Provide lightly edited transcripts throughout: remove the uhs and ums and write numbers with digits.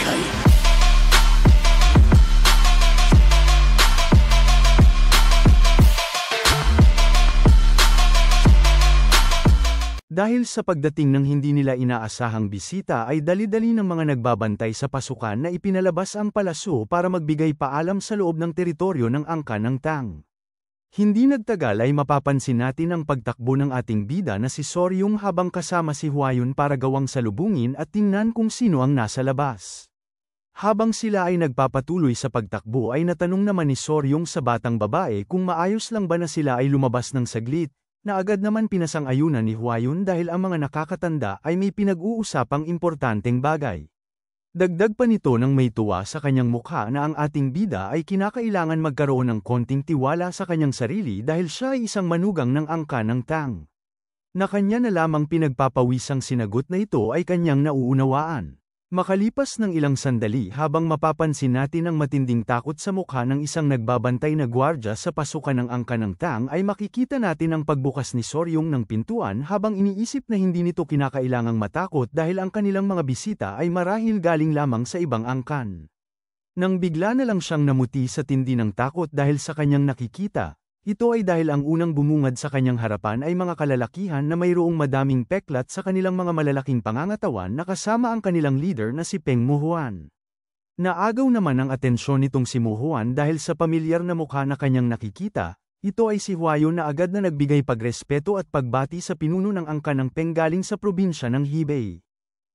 buhay. Dahil sa pagdating ng hindi nila inaasahang bisita ay dali-dali ng mga nagbabantay sa pasukan na ipinalabas ang palasyo para magbigay paalam sa loob ng teritoryo ng angka ng Tang. Hindi nagtagal ay mapapansin natin ang pagtakbo ng ating bida na si Soryong habang kasama si Hwayon para gawang salubungin at tingnan kung sino ang nasa labas. Habang sila ay nagpapatuloy sa pagtakbo ay natanong naman ni Soryong sa batang babae kung maayos lang ba na sila ay lumabas ng saglit, na agad naman pinasang-ayunan ni Hwayon dahil ang mga nakakatanda ay may pinag-uusapang importanteng bagay. Dagdag pa nito nang may tuwa sa kanyang mukha na ang ating bida ay kinakailangan magkaroon ng konting tiwala sa kanyang sarili dahil siya ay isang manugang ng angka ng Tang. Na kanya na lamang pinagpapawisang sinagot na ito ay kanyang nauunawaan. Makalipas ng ilang sandali habang mapapansin natin ang matinding takot sa mukha ng isang nagbabantay na gwardya sa pasukan ng angka ng Tang ay makikita natin ang pagbukas ni Soryong ng pintuan habang iniisip na hindi nito kinakailangang matakot dahil ang kanilang mga bisita ay marahil galing lamang sa ibang angkan. Nang bigla na lang siyang namuti sa tindi ng takot dahil sa kanyang nakikita, ito ay dahil ang unang bumungad sa kanyang harapan ay mga kalalakihan na mayroong madaming peklat sa kanilang mga malalaking pangangatawan na kasama ang kanilang leader na si Peng Muhuan. Naagaw naman ang atensyon nitong si Muhuan dahil sa pamilyar na mukha na kanyang nakikita, ito ay si Hwayon na agad na nagbigay pagrespeto at pagbati sa pinuno ng angka ng Peng galing sa probinsya ng Hebei.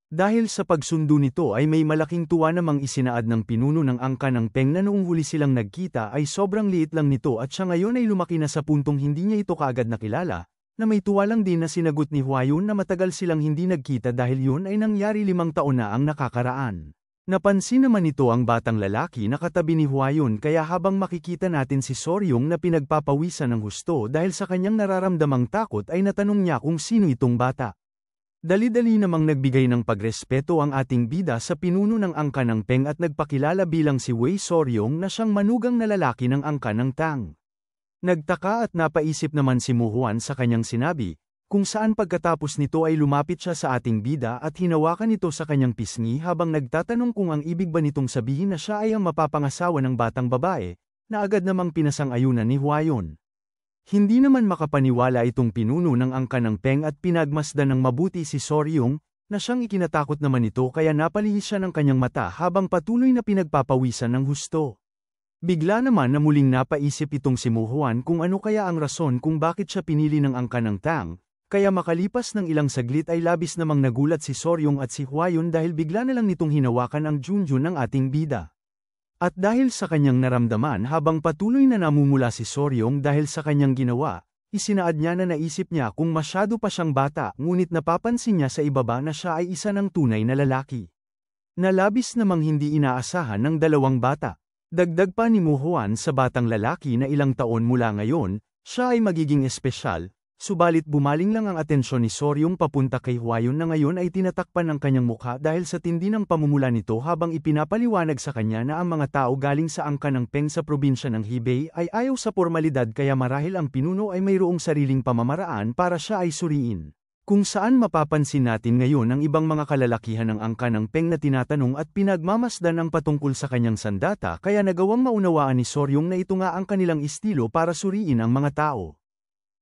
Dahil sa pagsundo nito ay may malaking tuwa namang isinaad ng pinuno ng angka ng Peng na noong huli silang nagkita ay sobrang liit lang nito at siya ngayon ay lumaki na sa puntong hindi niya ito kaagad nakilala, na may tuwa lang din na sinagot ni Hwayon na matagal silang hindi nagkita dahil yun ay nangyari 5 taon na ang nakakaraan. Napansin naman nito ang batang lalaki na katabi ni Hwayon kaya habang makikita natin si Soryong na pinagpapawisan ng husto dahil sa kanyang nararamdamang takot ay natanong niya kung sino itong bata. Dali-dali namang nagbigay ng pagrespeto ang ating bida sa pinuno ng angka ng Peng at nagpakilala bilang si Wei Soryong na siyang manugang na lalaki ng angka ng Tang. Nagtaka at napaisip naman si Muhuan sa kanyang sinabi, kung saan pagkatapos nito ay lumapit siya sa ating bida at hinawakan ito sa kanyang pisngi habang nagtatanong kung ang ibig ba nitong sabihin na siya ay ang mapapangasawa ng batang babae, na agad namang pinasang-ayunan ni Hwayon. Hindi naman makapaniwala itong pinuno ng angka ng Peng at pinagmasdan ng mabuti si Soryong, na siyang ikinatakot naman ito kaya napalihis siya ng kanyang mata habang patuloy na pinagpapawisan ng husto. Bigla naman na muling napaisip itong si Muhuan kung ano kaya ang rason kung bakit siya pinili ng angka ng Tang, kaya makalipas ng ilang saglit ay labis namang nagulat si Soryong at si Hwayon dahil bigla na lang nitong hinawakan ang Junjun ng ating bida. At dahil sa kanyang naramdaman habang patuloy na namumula si Soryong dahil sa kanyang ginawa, isinaad niya na naisip niya kung masyado pa siyang bata ngunit napapansin niya sa ibaba na siya ay isa ng tunay na lalaki. Nalabis namang hindi inaasahan ng dalawang bata. Dagdag pa ni Muhuan sa batang lalaki na ilang taon mula ngayon, siya ay magiging espesyal. Subalit bumaling lang ang atensyon ni Soryong papunta kay Hwayon na ngayon ay tinatakpan ng kanyang mukha dahil sa tindi ng pamumula nito habang ipinapaliwanag sa kanya na ang mga tao galing sa angka ng Peng sa probinsya ng Hebei ay ayaw sa formalidad kaya marahil ang pinuno ay mayroong sariling pamamaraan para siya ay suriin. Kung saan mapapansin natin ngayon ang ibang mga kalalakihan ng angka ng Peng na tinatanong at pinagmamasdan ang patungkol sa kanyang sandata kaya nagawang maunawaan ni Soryong na ito nga ang kanilang estilo para suriin ang mga tao.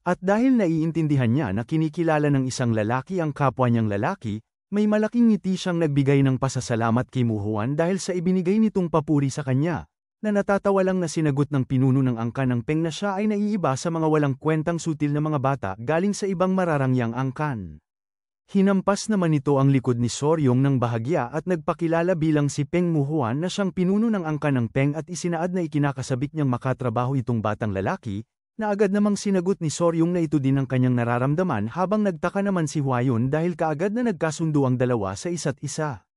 At dahil naiintindihan niya na kinikilala ng isang lalaki ang kapwa niyang lalaki, may malaking ngiti siyang nagbigay ng pasasalamat kay Muhuan dahil sa ibinigay nitong papuri sa kanya, na natatawa lang na sinagot ng pinuno ng angka ng Peng na siya ay naiiba sa mga walang kwentang sutil na mga bata galing sa ibang mararangyang angkan. Hinampas naman nito ang likod ni Soryong ng bahagya at nagpakilala bilang si Peng Muhuan na siyang pinuno ng angka ng Peng at isinaad na ikinakasabik niyang makatrabaho itong batang lalaki, na agad namang sinagot ni Soryong na ito din ang kanyang nararamdaman habang nagtaka naman si Hwayon dahil kaagad na nagkasundo ang dalawa sa isa't isa.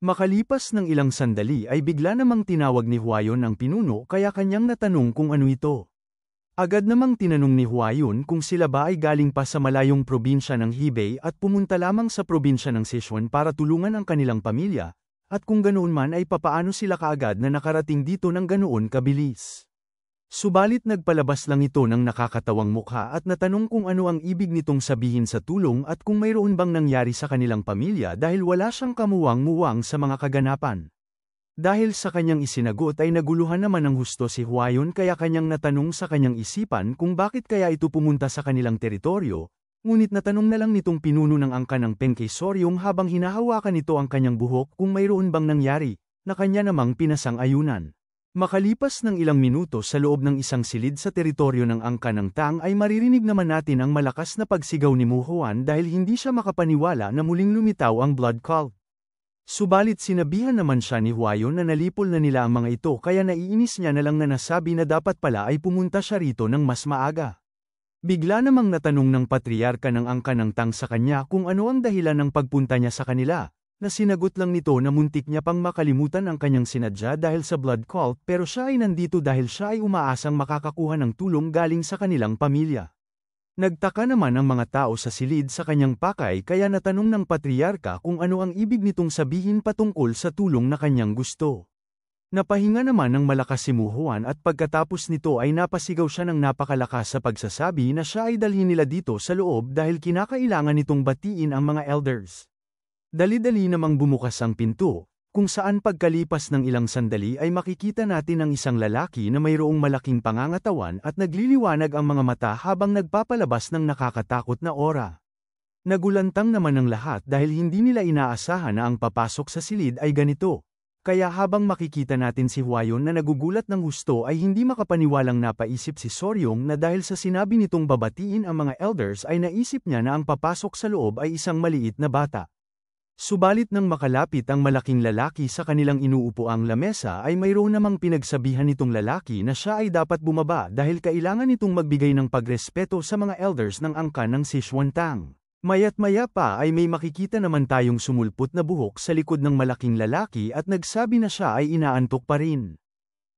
Makalipas ng ilang sandali ay bigla namang tinawag ni Hwayon ang pinuno kaya kanyang natanong kung ano ito. Agad namang tinanong ni Hwayon kung sila ba ay galing pa sa malayong probinsya ng Hebei at pumunta lamang sa probinsya ng Sichuan para tulungan ang kanilang pamilya, at kung ganoon man ay papaano sila kaagad na nakarating dito ng ganoon kabilis. Subalit nagpalabas lang ito ng nakakatawang mukha at natanong kung ano ang ibig nitong sabihin sa tulong at kung mayroon bang nangyari sa kanilang pamilya dahil wala siyang kamuwang-muwang sa mga kaganapan. Dahil sa kanyang isinagot ay naguluhan naman ng husto si Huayon kaya kanyang natanong sa kanyang isipan kung bakit kaya ito pumunta sa kanilang teritoryo, ngunit natanong na lang nitong pinuno ng angkan ng Peng kay Soryong habang hinahawakan nito ang kanyang buhok kung mayroon bang nangyari, na kanya namang pinasang-ayunan. Makalipas ng ilang minuto sa loob ng isang silid sa teritoryo ng angkan ng Tang ay maririnig naman natin ang malakas na pagsigaw ni Mu Huan dahil hindi siya makapaniwala na muling lumitaw ang blood cult. Subalit sinabihan naman siya ni Huayon na nalipol na nila ang mga ito kaya naiinis niya na lang na nasabi na dapat pala ay pumunta siya rito ng mas maaga. Bigla namang natanong ng patriarka ng angkan ng Tang sa kanya kung ano ang dahilan ng pagpunta niya sa kanila, na sinagot lang nito na muntik niya pang makalimutan ang kanyang sinadya dahil sa blood cult pero siya ay nandito dahil siya ay umaasang makakakuha ng tulong galing sa kanilang pamilya. Nagtaka naman ang mga tao sa silid sa kanyang pakay kaya natanong ng patriarka kung ano ang ibig nitong sabihin patungkol sa tulong na kanyang gusto. Napahinga naman ng malakas si Mu Huan at pagkatapos nito ay napasigaw siya ng napakalakas sa pagsasabi na siya ay dalhin nila dito sa loob dahil kinakailangan nitong batiin ang mga elders. Dali-dali namang bumukas ang pinto, kung saan pagkalipas ng ilang sandali ay makikita natin ang isang lalaki na mayroong malaking pangangatawan at nagliliwanag ang mga mata habang nagpapalabas ng nakakatakot na aura. Nagulantang naman ang lahat dahil hindi nila inaasahan na ang papasok sa silid ay ganito. Kaya habang makikita natin si Huayon na nagugulat ng husto ay hindi makapaniwalang napaisip si Soryong na dahil sa sinabi nitong babatiin ang mga elders ay naisip niya na ang papasok sa loob ay isang maliit na bata. Subalit nang makalapit ang malaking lalaki sa kanilang inuupuang lamesa ay mayroon namang pinagsabihan nitong lalaki na siya ay dapat bumaba dahil kailangan nitong magbigay ng pagrespeto sa mga elders ng angkan ng Sichuan Tang. Maya't-maya pa ay may makikita naman tayong sumulpot na buhok sa likod ng malaking lalaki at nagsabi na siya ay inaantok pa rin.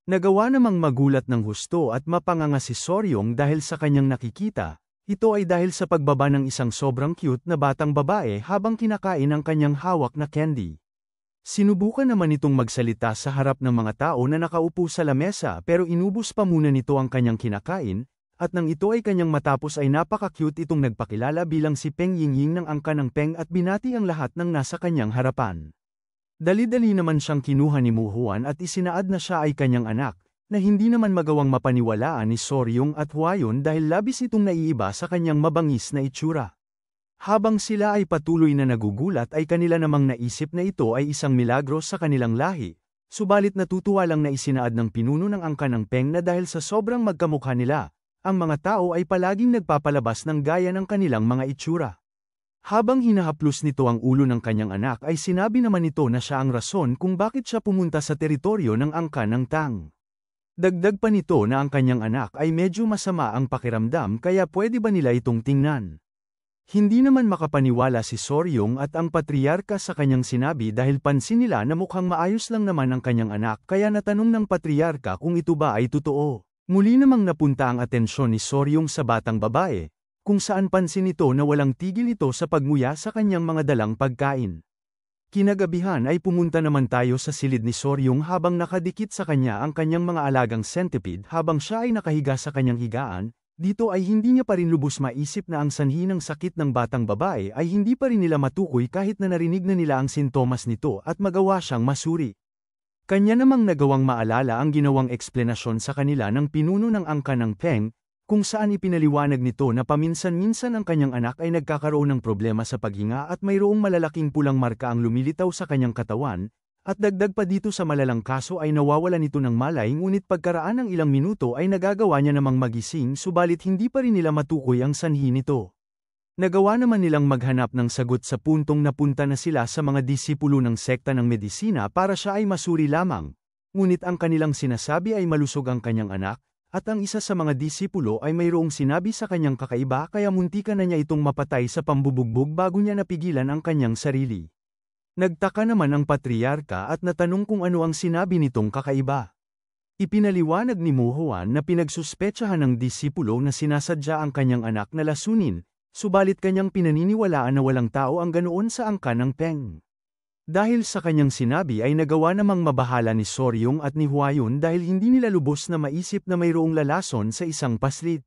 Nagawa namang magulat ng husto at mapanganga si Soryong dahil sa kanyang nakikita. Ito ay dahil sa pagbaba ng isang sobrang cute na batang babae habang kinakain ang kanyang hawak na candy. Sinubukan naman itong magsalita sa harap ng mga tao na nakaupo sa lamesa pero inubos pa muna nito ang kanyang kinakain, at nang ito ay kanyang matapos ay napaka-cute itong nagpakilala bilang si Peng Yingying ng angkan ng Peng at binati ang lahat ng nasa kanyang harapan. Dali-dali naman siyang kinuha ni Mu Huan at isinaad na siya ay kanyang anak, na hindi naman magawang mapaniwalaan ni Soryong at Huayon dahil labis itong naiiba sa kanyang mabangis na itsura. Habang sila ay patuloy na nagugulat ay kanila namang naisip na ito ay isang milagro sa kanilang lahi, subalit natutuwa lang na isinaad ng pinuno ng angkan ng Peng na dahil sa sobrang magkamukha nila, ang mga tao ay palaging nagpapalabas ng gaya ng kanilang mga itsura. Habang hinahaplos nito ang ulo ng kanyang anak ay sinabi naman nito na siya ang rason kung bakit siya pumunta sa teritoryo ng angkan ng Tang. Dagdag pa nito na ang kanyang anak ay medyo masama ang pakiramdam kaya pwede ba nila itong tingnan. Hindi naman makapaniwala si Soryong at ang patriarka sa kanyang sinabi dahil pansin nila na mukhang maayos lang naman ang kanyang anak kaya natanong ng patriarka kung ito ba ay totoo. Muli namang napunta ang atensyon ni Soryong sa batang babae, kung saan pansin nito na walang tigil ito sa pagmuya sa kanyang mga dalang pagkain. Kinagabihan ay pumunta naman tayo sa silid ni Soryong habang nakadikit sa kanya ang kanyang mga alagang centipede habang siya ay nakahiga sa kanyang higaan, dito ay hindi niya pa rin lubos maisip na ang sanhi ng sakit ng batang babae ay hindi pa rin nila matukoy kahit na narinig na nila ang sintomas nito at magawa siyang masuri. Kanya namang nagawang maalala ang ginawang eksplenasyon sa kanila ng pinuno ng angkan ng Peng, kung saan ipinaliwanag nito na paminsan-minsan ang kanyang anak ay nagkakaroon ng problema sa paghinga at mayroong malalaking pulang marka ang lumilitaw sa kanyang katawan, at dagdag pa dito sa malalang kaso ay nawawala nito ng malay ngunit pagkaraan ng ilang minuto ay nagagawa niya namang magising subalit hindi pa rin nila matukoy ang sanhi nito. Nagawa naman nilang maghanap ng sagot sa puntong napunta na sila sa mga disipulo ng sekta ng medisina para siya ay masuri lamang, ngunit ang kanilang sinasabi ay malusog ang kanyang anak, at ang isa sa mga disipulo ay mayroong sinabi sa kanyang kakaiba kaya muntikan na niya itong mapatay sa pambubugbog bago niya napigilan ang kanyang sarili. Nagtaka naman ang patriarka at natanong kung ano ang sinabi nitong kakaiba. Ipinaliwanag ni Mu Huan na pinagsuspetsahan ng disipulo na sinasadya ang kanyang anak na lasunin, subalit kanyang pinaniniwalaan na walang tao ang ganoon sa angkan ng Peng. Dahil sa kanyang sinabi ay nagawa namang mabahala ni Soryong at ni Huayon dahil hindi nila lubos na maisip na mayroong lalason sa isang paslit.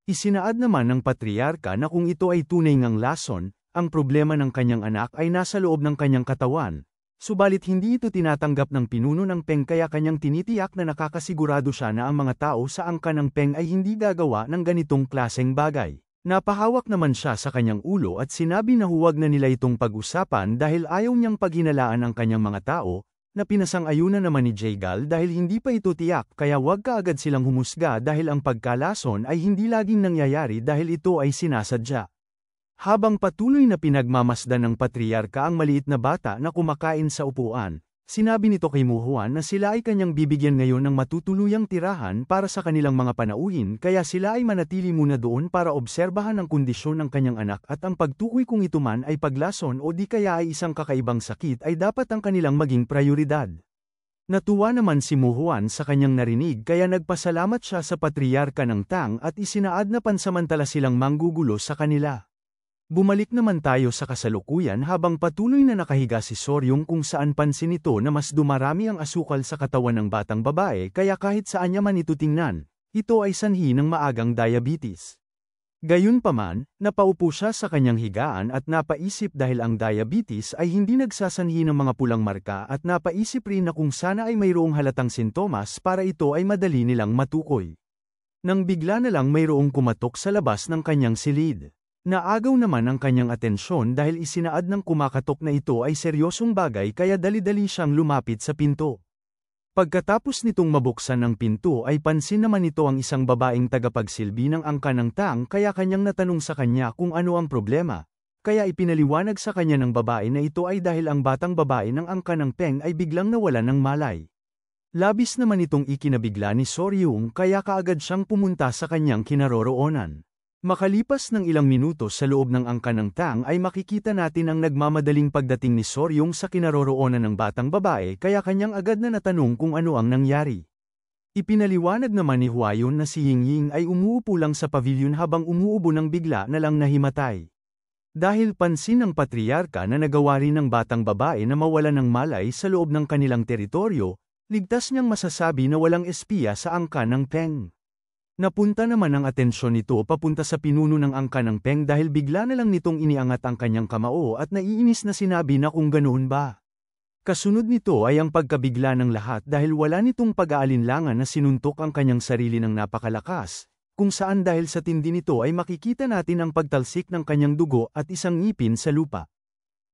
Isinaad naman ng patriarka na kung ito ay tunay ngang lason, ang problema ng kanyang anak ay nasa loob ng kanyang katawan, Subalit hindi ito tinatanggap ng pinuno ng Peng kaya kanyang tinitiyak na nakakasigurado siya na ang mga tao sa angka ng Peng ay hindi gagawa ng ganitong klaseng bagay. Napahawak naman siya sa kanyang ulo at sinabi na huwag na nila itong pag-usapan dahil ayaw niyang paghinalaan ang kanyang mga tao, na pinasang-ayunan naman ni Jaegal dahil hindi pa ito tiyak kaya huwag kaagad silang humusga dahil ang pagkalason ay hindi laging nangyayari dahil ito ay sinasadya. Habang patuloy na pinagmamasdan ng patriarka ang maliit na bata na kumakain sa upuan, sinabi nito kay Muhuan na sila ay kanyang bibigyan ngayon ng matutuluyang tirahan para sa kanilang mga panauhin kaya sila ay manatili muna doon para obserbahan ang kondisyon ng kanyang anak at ang pagtukoy kung ito man ay paglason o di kaya ay isang kakaibang sakit ay dapat ang kanilang maging prioridad. Natuwa naman si Muhuan sa kanyang narinig kaya nagpasalamat siya sa patriarka ng Tang at isinaad na pansamantala silang manggugulo sa kanila. Bumalik naman tayo sa kasalukuyan habang patuloy na nakahiga si Soryong kung saan pansin nito na mas dumarami ang asukal sa katawan ng batang babae kaya kahit saan niya man ito tingnan, ito ay sanhi ng maagang diabetes. Gayunpaman, napaupo siya sa kanyang higaan at napaisip dahil ang diabetes ay hindi nagsasanhi ng mga pulang marka at napaisip rin na kung sana ay mayroong halatang sintomas para ito ay madali nilang matukoy. Nang bigla na lang mayroong kumatok sa labas ng kanyang silid. Naagaw naman ang kanyang atensyon dahil isinaad ng kumakatok na ito ay seryosong bagay kaya dali-dali siyang lumapit sa pinto. Pagkatapos nitong mabuksan ang pinto ay pansin naman ito ang isang babaeng tagapagsilbi ng angka ng Tang kaya kanyang natanong sa kanya kung ano ang problema. Kaya ipinaliwanag sa kanya ng babae na ito ay dahil ang batang babae ng angka ng Peng ay biglang nawala ng malay. Labis naman itong ikinabigla ni Soryong kaya kaagad siyang pumunta sa kanyang kinaroroonan. Makalipas ng ilang minuto sa loob ng angka ng Tang ay makikita natin ang nagmamadaling pagdating ni Soryong sa kinaroroonan ng batang babae kaya kanyang agad na natanong kung ano ang nangyari. Ipinaliwanag naman ni Huayon na si Yingying ay umuupo lang sa pavilion habang umuubo ng bigla na lang nahimatay. Dahil pansin ng patriarka na nagawa rin ng batang babae na mawala ng malay sa loob ng kanilang teritoryo, ligtas niyang masasabi na walang espiya sa angka ng Peng. Napunta naman ang atensyon nito papunta sa pinuno ng angka ng Peng dahil bigla na lang nitong iniangat ang kanyang kamao at naiinis na sinabi na kung ganoon ba. Kasunod nito ay ang pagkabigla ng lahat dahil wala nitong pag-aalinlangan na sinuntok ang kanyang sarili ng napakalakas, kung saan dahil sa tindi nito ay makikita natin ang pagtalsik ng kanyang dugo at isang ngipin sa lupa.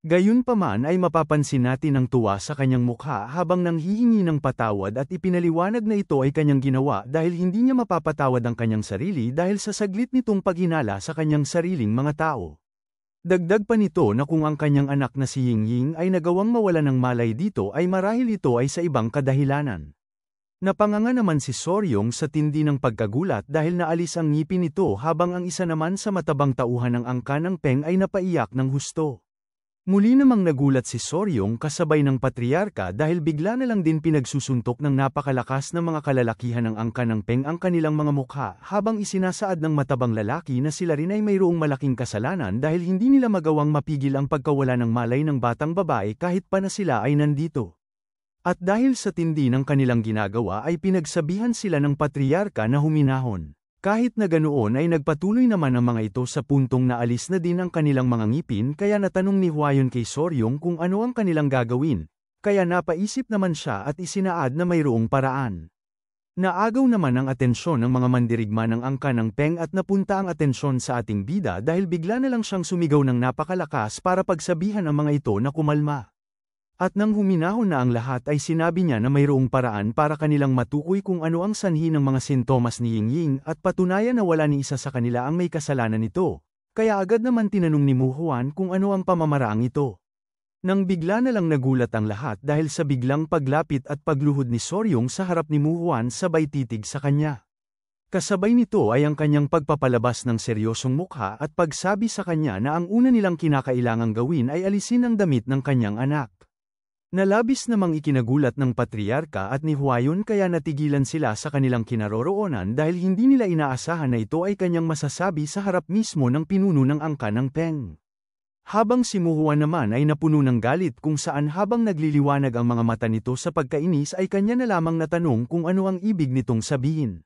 Gayunpaman ay mapapansin natin ang tuwa sa kanyang mukha habang nanghihingi ng patawad at ipinaliwanag na ito ay kanyang ginawa dahil hindi niya mapapatawad ang kanyang sarili dahil sa saglit nitong paghinala sa kanyang sariling mga tao. Dagdag pa nito na kung ang kanyang anak na si Yingying ay nagawang mawala ng malay dito ay marahil ito ay sa ibang kadahilanan. Napanganga naman si Soryong sa tindi ng pagkagulat dahil naalis ang ngipin nito habang ang isa naman sa matabang tauhan ng angka ng Peng ay napaiyak ng husto. Muli namang nagulat si Soryong kasabay ng patriarka dahil bigla na lang din pinagsusuntok ng napakalakas na mga kalalakihan ng angka ng Peng ang kanilang mga mukha habang isinasaad ng matabang lalaki na sila rin ay mayroong malaking kasalanan dahil hindi nila magawang mapigil ang pagkawala ng malay ng batang babae kahit pa na sila ay nandito. At dahil sa tindi ng kanilang ginagawa ay pinagsabihan sila ng patriarka na huminahon. Kahit na ganoon ay nagpatuloy naman ang mga ito sa puntong naalis na din ang kanilang mga ngipin kaya natanong ni Huayon kay Soryong kung ano ang kanilang gagawin, kaya napaisip naman siya at isinaad na mayroong paraan. Naagaw naman ang atensyon ng mga mandirigma ng angka ng Peng at napunta ang atensyon sa ating bida dahil bigla na lang siyang sumigaw ng napakalakas para pagsabihan ang mga ito na kumalma. At nang huminahon na ang lahat ay sinabi niya na mayroong paraan para kanilang matukoy kung ano ang sanhi ng mga sintomas ni Yingying at patunayan na wala ni isa sa kanila ang may kasalanan nito, kaya agad naman tinanong ni Muhuan kung ano ang pamamaraang ito. Nang bigla na lang nagulat ang lahat dahil sa biglang paglapit at pagluhod ni Soryong sa harap ni Muhuan sabay titig sa kanya. Kasabay nito ay ang kanyang pagpapalabas ng seryosong mukha at pagsabi sa kanya na ang una nilang kinakailangang gawin ay alisin ang damit ng kanyang anak. Nalabis namang ikinagulat ng patriarka at ni Huayon kaya natigilan sila sa kanilang kinaroroonan dahil hindi nila inaasahan na ito ay kanyang masasabi sa harap mismo ng pinuno ng angka ng Peng. Habang si Muhuan naman ay napuno ng galit kung saan habang nagliliwanag ang mga mata nito sa pagkainis ay kanya na lamang natanong kung ano ang ibig nitong sabihin.